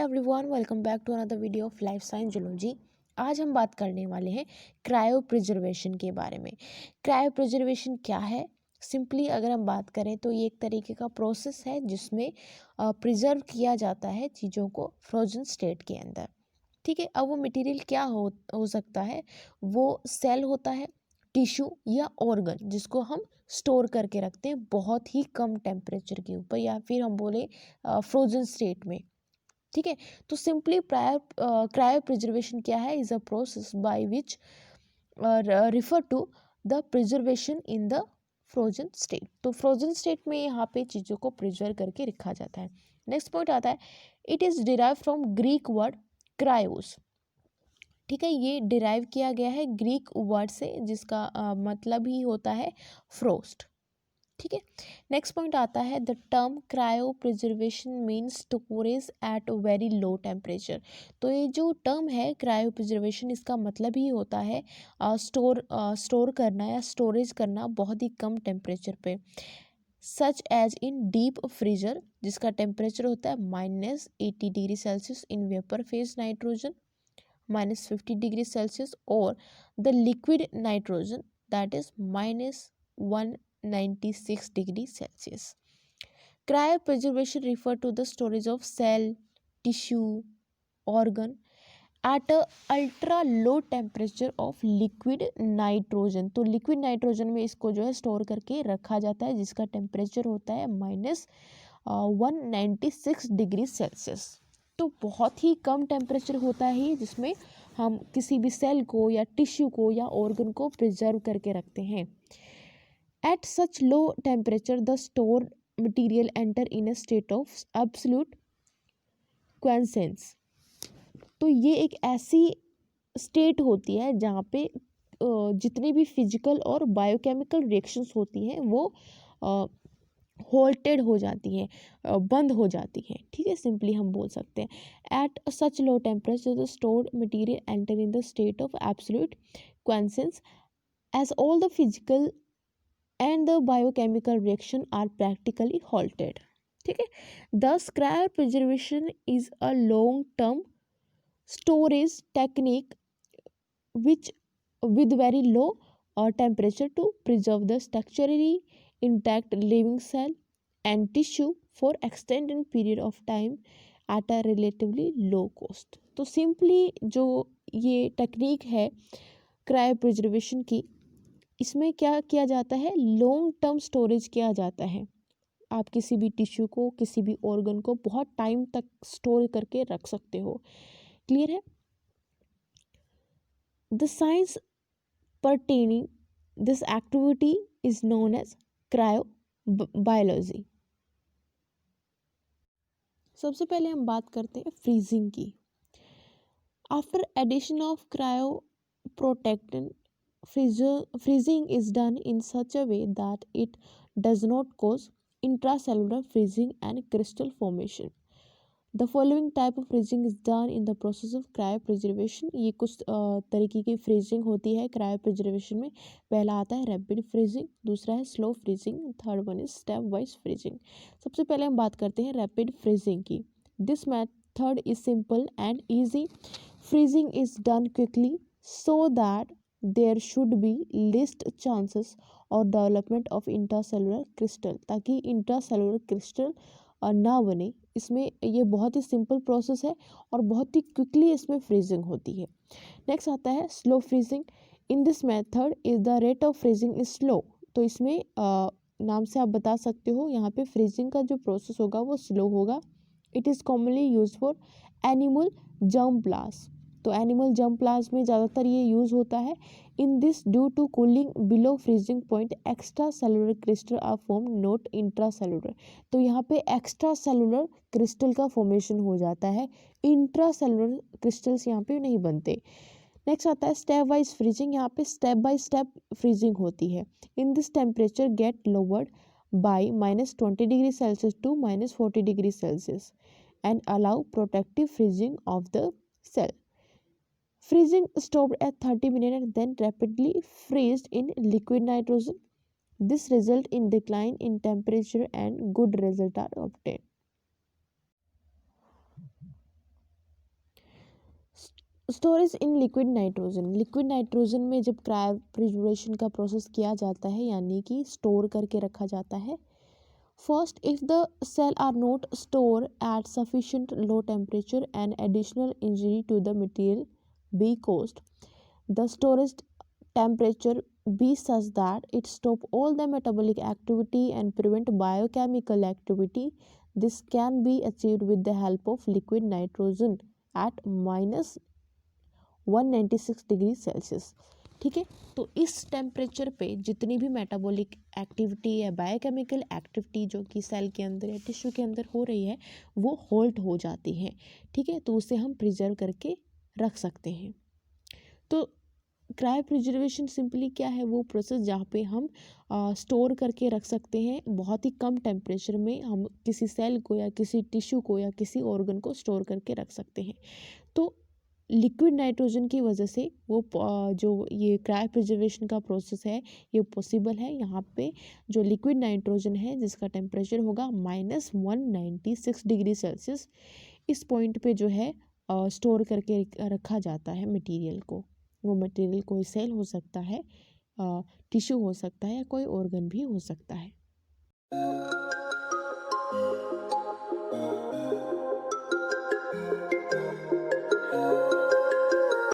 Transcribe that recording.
Everyone, welcome back to another video of life science zoology. आज हम बात करने वाले हैं क्रायो प्रिजर्वेशन के बारे में। क्रायो प्रिजर्वेशन क्या है? सिंपली अगर हम बात करें तो ये एक तरीके का प्रोसेस है जिसमें प्रिजर्व किया जाता है चीज़ों को फ्रोजन स्टेट के अंदर। ठीक है, अब वो मटेरियल क्या हो सकता है? वो सेल होता है, टिश्यू या ऑर्गन जिसको हम स्टोर करके रखते हैं बहुत ही कम टेम्परेचर के ऊपर, या फिर हम बोले फ्रोजन स्टेट में। ठीक है, तो सिंपली क्रायो प्रिजर्वेशन क्या है? Is a process by which refer to the preservation in the frozen state. तो फ्रोजन स्टेट में यहाँ पे चीज़ों को प्रिजर्व करके रखा जाता है। नेक्स्ट पॉइंट आता है, it is derive from Greek word kryos. ठीक है, ये डिराइव किया गया है ग्रीक वर्ड से जिसका मतलब ही होता है फ्रोस्ट। ठीक है, नेक्स्ट पॉइंट आता है, the term cryopreservation means storage at very low temperature. तो ये जो टर्म है क्रायो प्रिजर्वेशन, इसका मतलब ही होता है स्टोर करना या स्टोरेज करना बहुत ही कम टेम्परेचर पे। Such as in deep freezer जिसका टेम्परेचर होता है -80 degree Celsius, in vapour phase nitrogen -50 degree Celsius, और the liquid nitrogen that is -196 degree Celsius. Cryopreservation refer to the storage of cell, tissue, organ at a ultra low temperature of liquid nitrogen. तो liquid nitrogen में इसको जो है store करके रखा जाता है जिसका टेम्परेचर होता है -196 डिग्री सेल्सियस। तो बहुत ही कम टेम्परेचर होता है जिसमें हम किसी भी सेल को या टिश्यू को या ऑर्गन को प्रिजर्व करके रखते हैं। At such low temperature, the stored material enter in a state of absolute quiescence. तो ये एक ऐसी स्टेट होती है जहाँ पे जितनी भी फिजिकल और बायोकेमिकल रिएक्शंस होती हैं वो होल्टेड हो जाती हैं, बंद हो जाती हैं। ठीक है, सिंपली हम बोल सकते हैं at such low temperature the stored material enter in the state of absolute quiescence as all the physical and the biochemical reaction are practically halted. ठीक है, thus cryopreservation is a long term storage technique which with very low temperature to preserve the structurally intact living cell and tissue for extended period of time at a relatively low cost. तो simply जो ये technique है cryopreservation की, इसमें क्या किया जाता है? लॉन्ग टर्म स्टोरेज किया जाता है। आप किसी भी टिश्यू को, किसी भी ऑर्गन को बहुत टाइम तक स्टोर करके रख सकते हो। क्लियर है? The science pertaining this activity is known as cryobiology. सबसे पहले हम बात करते हैं फ्रीजिंग की। After addition of cryoprotectant, freezing is done in such a way that it does not cause intracellular freezing and crystal formation. The following type of freezing is done in the process of cryopreservation. ये कुछ तरीके की freezing होती है cryopreservation में। पहला आता है रैपिड फ्रीजिंग, दूसरा है slow freezing, third one is step wise freezing. सबसे पहले हम बात करते हैं रैपिड फ्रीजिंग की। This method is simple and easy. Freezing is done quickly so that there should be least chances और डेवलपमेंट ऑफ इंट्रासेलुलर क्रिस्टल, ताकि intracellular crystal ना बने। इसमें ये बहुत ही सिंपल प्रोसेस है और बहुत ही क्विकली इसमें फ्रीजिंग होती है। नेक्स्ट आता है slow freezing. In this method is the rate of freezing is slow. तो इसमें नाम से आप बता सकते हो यहाँ पे फ्रीजिंग का जो प्रोसेस होगा वो स्लो होगा। It is commonly use for animal germplasm. तो एनिमल जर्म प्लास्ट में ज़्यादातर ये यूज़ होता है। In this due to cooling below freezing point extracellular crystal are form not intracellular. तो यहाँ पे एक्स्ट्रा सेलुलर क्रिस्टल का फॉर्मेशन हो जाता है, इंट्रा सेलुलर क्रिस्टल्स यहाँ पे नहीं बनते। नेक्स्ट आता है स्टेप वाइज फ्रीजिंग। यहाँ पे स्टेप बाय स्टेप फ्रीजिंग होती है। In this temperature get lowered by -20 degree Celsius to -40 degree Celsius and allow protective freezing of the cell. Freezing stopped at 30 minutes and then rapidly freezed in liquid nitrogen. This result in decline in temperature and good result are obtained. Storage in liquid nitrogen में जब cryopreservation का process किया जाता है यानी कि store करके रखा जाता है. First, if the cell are not stored at sufficient low temperature, an additional injury to the material be caused. The storage temperature be such that it stop all the metabolic activity and prevent biochemical activity. This can be achieved with the help of liquid nitrogen at minus 196 degree Celsius. ठीक है, तो इस temperature पे जितनी भी metabolic activity या biochemical activity जो कि सेल के अंदर या टिश्यू के अंदर हो रही है वो होल्ड हो जाती है. ठीक है, तो उसे हम प्रिजर्व करके रख सकते हैं. तो क्रायो प्रिजर्वेशन सिंपली क्या है, वो प्रोसेस जहाँ पे हम स्टोर करके रख सकते हैं बहुत ही कम टेम्परेचर में. हम किसी सेल को या किसी टिश्यू को या किसी ऑर्गन को स्टोर करके रख सकते हैं. तो लिक्विड नाइट्रोजन की वजह से वो जो ये क्रायो प्रिजर्वेशन का प्रोसेस है ये पॉसिबल है. यहाँ पे जो लिक्विड नाइट्रोजन है जिसका टेम्परेचर होगा -196 डिग्री सेल्सियस, इस पॉइंट पे जो है स्टोर करके रखा जाता है मटेरियल को. वो मटेरियल कोई सेल हो सकता है, टिश्यू हो सकता है या कोई ऑर्गन भी हो सकता है.